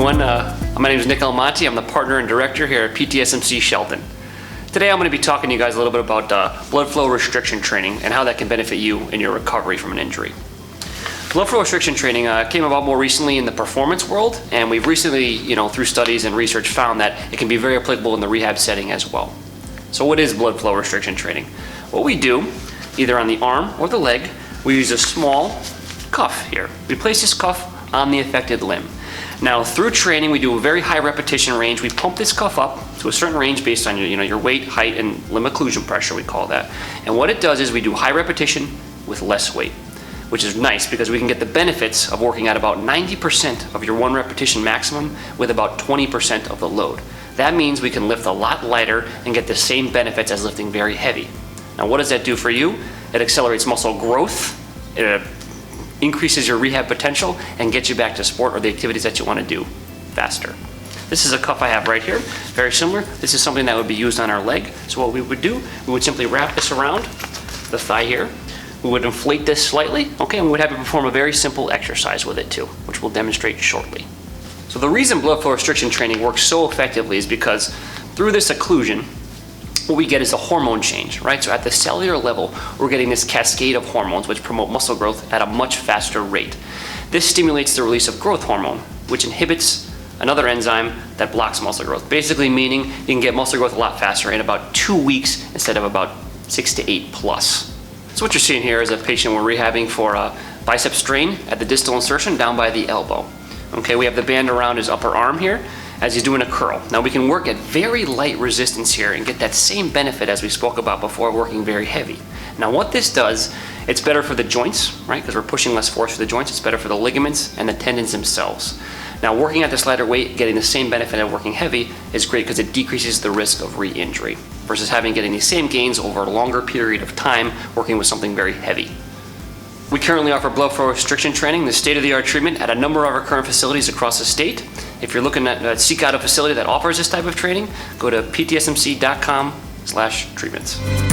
everyone. My name is Nick Almonte. I'm the partner and director here at PTSMC Shelton. Today I'm going to be talking to you guys a little bit about blood flow restriction training and how that can benefit you in your recovery from an injury. Blood flow restriction training came about more recently in the performance world, and we've recently, through studies and research, found that it can be very applicable in the rehab setting as well. So what is blood flow restriction training? What we do, either on the arm or the leg, we use a small cuff here. We place this cuff on the affected limb. Now, through training, we do a very high repetition range. We pump this cuff up to a certain range based on your weight, height, and limb occlusion pressure, we call that. And what it does is we do high repetition with less weight, which is nice because we can get the benefits of working at about 90% of your one repetition maximum with about 20% of the load. That means we can lift a lot lighter and get the same benefits as lifting very heavy. Now, what does that do for you? It accelerates muscle growth, it increases your rehab potential, and gets you back to sport or the activities that you want to do faster. This is a cuff I have right here, very similar. This is something that would be used on our leg. So what we would do, we would simply wrap this around the thigh here. We would inflate this slightly, okay, and we would have you perform a very simple exercise with it too, which we'll demonstrate shortly. So the reason blood flow restriction training works so effectively is because through this occlusion, what we get is a hormone change, right? So at the cellular level, we're getting this cascade of hormones which promote muscle growth at a much faster rate. This stimulates the release of growth hormone, which inhibits another enzyme that blocks muscle growth, basically meaning you can get muscle growth a lot faster in about 2 weeks instead of about 6 to 8 plus. So what you're seeing here is a patient we're rehabbing for a bicep strain at the distal insertion down by the elbow. Okay, we have the band around his upper arm here as he's doing a curl. Now we can work at very light resistance here and get that same benefit as we spoke about before, working very heavy. Now what this does, it's better for the joints, right? Because we're pushing less force through the joints. It's better for the ligaments and the tendons themselves. Now working at this lighter weight, getting the same benefit of working heavy is great because it decreases the risk of re-injury versus getting these same gains over a longer period of time working with something very heavy. We currently offer blood flow restriction training, the state-of-the-art treatment, at a number of our current facilities across the state. If you're looking to seek out a facility that offers this type of training, go to ptsmc.com/treatments.